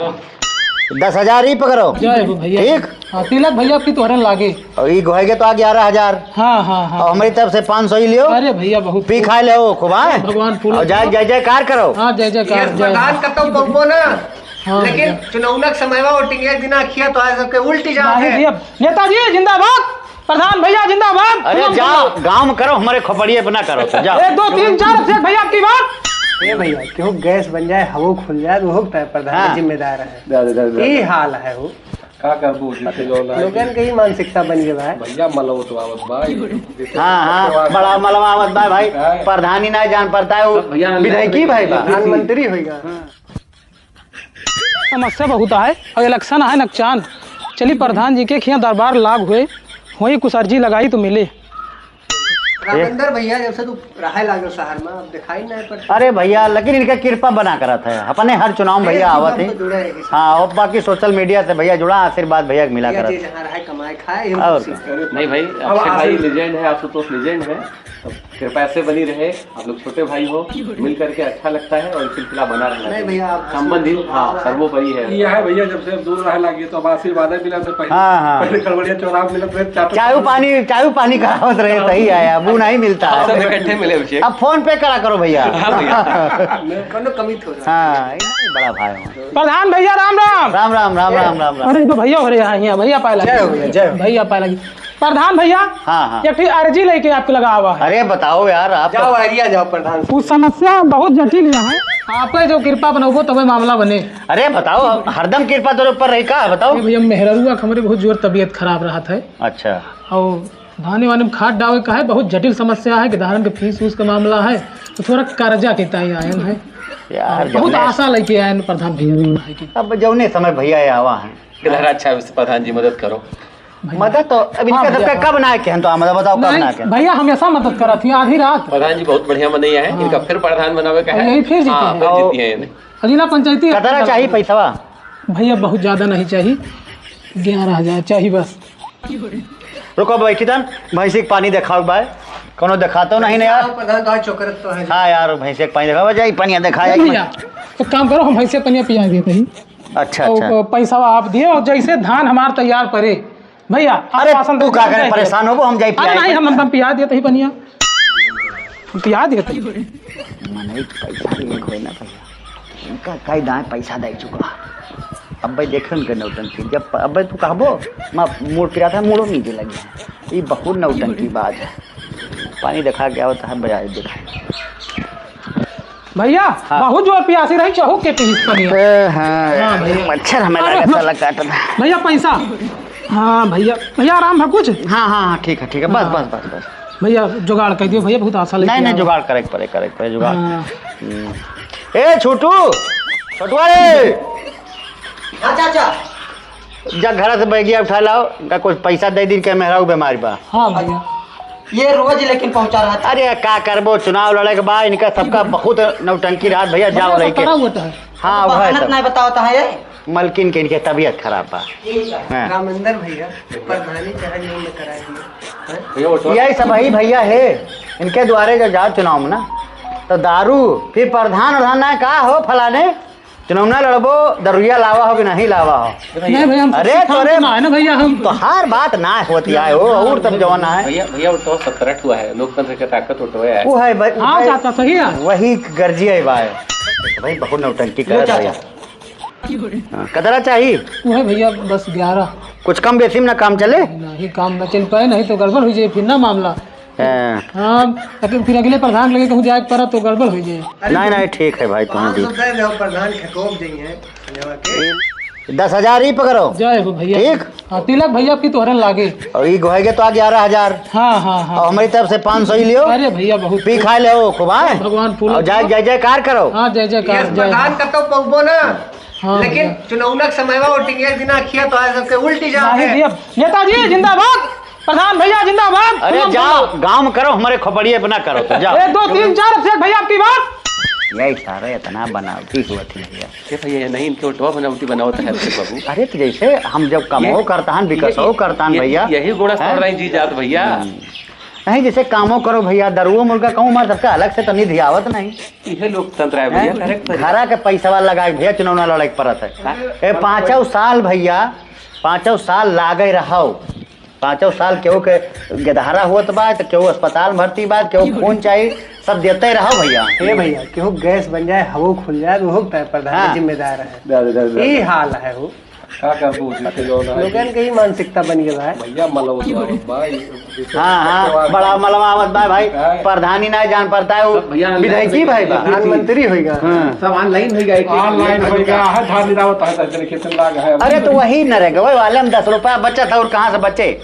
10,000 ही पकड़ो। जय हो भैया। ठीक। हाँ तिलक भैया आपकी तोहरन लागे। और ये गोहेगे तो 11,000। हाँ हाँ हाँ। और हमारी तरफ से 500 ही लियो। अरे भैया बहुत पी खाए ले हो खूब। हाँ भगवान फूल और जय जय जयकार करो। हाँ जय जयकार जय। प्रधान कतो बब्बो ना। हाँ, लेकिन चुनावनक समय में वोटिंग एक दिन खिया तो आज सबके उल्टी जात नहीं है। भैया नेताजी जिंदाबाद, प्रधान भैया जिंदाबाद। अरे जाओ गाँव में करो, हमारे खोपड़िए पे ना करो तो जाओ। 1 2 3 4 अभिषेक भैया आपकी बात। ए भैया क्यों गैस बन जाए हवा खुल जाए तो होता है प्रधान हाँ। का जिम्मेदार है। ये हाल है वो का करबू लोगन की ही मानसिकता बन गई है। भैया मलो तो आवत भाई। हाँ हाँ बड़ा मलवा मत भाई, प्रधानी ना जान पड़ता है वो विधायकी भाई बा। प्रधानमंत्री होगा। समस्या बहुत है और इलेक्शन है नकचान। चली प्रधान जी के खिया दरबार लाग हुए वही कुछ अर्जी लगाई तो मिले। रामेंद्र भैया जब से तू रहा लागल शहर में अब दिखाई नहीं पड़ता। अरे भैया लेकिन इनका कृपा बना कर था अपने हर चुनाव में भैया आवत है। हाँ और बाकी सोशल मीडिया से भैया जुड़ा, आशीर्वाद भैया को मिला कर। जहाँ रहा कमाए खाए और नहीं भाई, अक्षय भाई लेजेंड है, आशुतोष लेजेंड है। तो कृपा ऐसे बनी रहे, आप लोग छोटे भाई हो, मिल करके अच्छा लगता है और सिलसिला बना रहना नहीं भैया आप संबंधी। हाँ सर्वोपरि है। ये है भैया जब से दूर रह लगी तो अब आशीर्वाद मिला से पहले। हाँ हाँ पहले कड़वड़िया चौराहा मिला फिर चाय पानी करावत रहे सही आया, वो नहीं मिलता है। सब इकट्ठे मिले अभिषेक। अब फोन पे करा करो भैया। कोनो कमी थोड़ा। हाँ इतना बड़ा भाई हो। प्रधान भैया राम राम। राम राम राम राम राम राम। अरे तो भैया हो रहे यहाँ भैया पाए लगी। जय हो भैया, जय हो। भैया पाए लगी। प्रधान भैया हाँ हाँ एक अर्जी लेके आपके लगा हुआ है। अरे बताओ यार आप जाओ एरिया जाओ प्रधान। कुछ समस्या बहुत जटिल है, आपका जो कृपा बनाओ तब मामला बने। अरे बताओ हरदम कृपा तेरे ऊपर रही का बताओ। अरे भैया मेहरुआ हमारे बहुत जोर तबीयत खराब रहा था अच्छा और धाने वाने में खाद डाले का है, बहुत जटिल समस्या है कि धान के फीस उस का मामला है तो थोड़ा कर्जा के तय आए हैं यार बहुत जौने- आशा लेके आए हैं प्रधान भैया। अब जौने समय भैया ये आवा है किधर अच्छा प्रधान जी मदद करो। मदद तो अब इनका हाँ, सबका भैया। कब ना के हैं तो मदद बताओ कब ना नहीं के। भैया हमेशा मदद करा थी आधी रात। प्रधान जी बहुत बढ़िया बनैया है, इनका फिर प्रधान बनावे का है। यही फिर जीते हाँ, हैं। फिर जीती है इन्हें। जिला पंचायती कतरा चाहिए पैसा? भैया बहुत ज्यादा नहीं चाहिए, 11,000 चाहिए बस। रुको बैठी तन भैंसी के पानी दिखाओ भाई, कोनो दिखाते नहीं ना यार। प्रधान तो चौकरत तो है। हाँ यार भैंसी के पानी दिखाओ जाई पानी दिखाया। भैया तो काम करो हम भैंसे पनिया पिया देते ही अच्छा अच्छा। और पैसा आप दिए और जैसे धान हमार तैयार करे भैया आप अरे आसन तू दे का दीजिए। करे परेशान हो हम जाई अरे नहीं हम पिया देते ही पनिया, हम पिया देते ही। मने पैसा नहीं कोई ना भैया इनका कई दाए पैसा दे चुका। अब भाई देख के नौटंकी जब अब भाई तू कहबो मैं मूड पिरा था मूडो नीचे लग गया। ये बहुत नौटंकी बात है। पानी दिखा गया होता है बजाय दिखा। भैया बहुत जोर पियासी रही चाहो के पीस पनिया। हाँ भैया। मच्छर हमें लगा साला काट रहा। भैया पैसा हाँ भैया भैया आराम है कुछ। हाँ हाँ ठीक है बस बस बस बस। भैया जुगाड़ कर दियो भैया बहुत आशा लेके नहीं आया। जुगाड़ करे पड़े जुगाड़। हाँ। ए छोटू छोटुआ रे हाँ चाचा। जा घर से बैगिया उठा लाओ का कुछ पैसा दे दी के मेहरा बीमारी बा। हाँ भैया ये रोज लेकिन पहुंचा रहा था। अरे का करबो चुनाव लड़े के बाद इनका सबका बहुत नौटंकी रात भैया जाओ रही के। हाँ वह सब नहीं बताता है ये। मलकिन के इनके तबीयत खराब बा। हाँ। रामेंद्र भैया प्रधानी चरण में करा दिया। भैया उठो। यही सब ही भैया है इनके द्वारे जब जाओ चुनाव में ना तो दारू फिर प्रधान ना का हो फलाने चुनाव ना लड़बो दरुया लावा हो कि नहीं लावा हो। नहीं भैया हम अरे तोरे ना है ना भैया हम तो हर बात ना होती है हो और तब जवान है भैया भैया उठो, 17 हुआ है, लोकतंत्र की ताकत उठो है। वो है भाई हाँ चाचा सही है। वही गर्जी है भाई भाई बहुत नौटंकी कर रहा है। कतरा चाहिए वो है भैया बस 11। कुछ कम बेसी में ना काम चले। नहीं काम न चल पाए नहीं तो गड़बड़ हो जाए फिर ना मामला। हाँ, हाँ लेकिन फिर अगले प्रधान लगे कहूँ जाए पड़ा तो गड़बड़ हो जाए। नहीं ठीक है भाई तुम्हें दी प्रधान ठकोब देंगे। 10,000 ही पकड़ो। जय हो भैया। ठीक। हाँ तिलक भैया आपकी तोहरन लागे। और ये गोहेगे तो 11,000। हाँ हाँ हाँ। और हमारी तरफ से 500 ही लियो। अरे भैया बहुत पी खाए ले हो खूब। हाँ भगवान फूल और जय जयकार करो। हाँ जय जयकार जय। प्रधान कतो बब्बो ना। हाँ लेकिन चुनावनक समय में वोटिंग एक दिन खिया तो आज सबके उल्टी जात नहीं है। भैया नेताजी जिंदाबाद, प्रधान भैया जिंदाबाद। अरे जाओ गाँव में करो हमारे खोपड़िए पे ना करो तो जाओ। 1 2 3 4 अभिषेक भैया आपकी बात। यही सारा इतना बनावटी हुआ थी भैया। ये भैया नहीं, इनके उठवा बनावटी बनावता है अभिषेक बाबू। अरे तो जैसे हम जब कमो करता हन विकसो करता हन भैया। यही गुण रही जी जात भैया। नहीं जैसे कामों करो भैया, दरुओ मुर्गा कहूँ मार सबका अलग से तो निधि आवत नहीं। ये लोकतंत्र है भैया, करेक्ट। घरा के पैसा लगाए भैया चुनाव लड़ाई परत है। 5 साल भैया, 5 साल लागे रहो, 5 साल केहू के गेदहारा हुआ बा, तो केहू अस्पताल भर्ती बा, केहू खून चाहिए, सब देते रहो भैया। ए भैया केहू गैस बन जाए, हवा खुल जाए, वो प्रधान हाँ। जिम्मेदार है। ये हाल है वो क्या कर दूँ जिससे जो है लोगन के ही मानसिकता बन गया है। भैया मलवा भाई। हाँ बड़ा मलमावत भाई, प्रधानी नहीं जान पड़ता है, वो विधायकी भाई बा, प्रधानमंत्री होगा। हाँ। सब ऑनलाइन हो गया, ऑनलाइन हो गया है, धान गिरावत है, खेतन लाग है। अरे तो वही न रहेगा, वही वाले में 10 रुपया बचत है और कहाँ से बचे।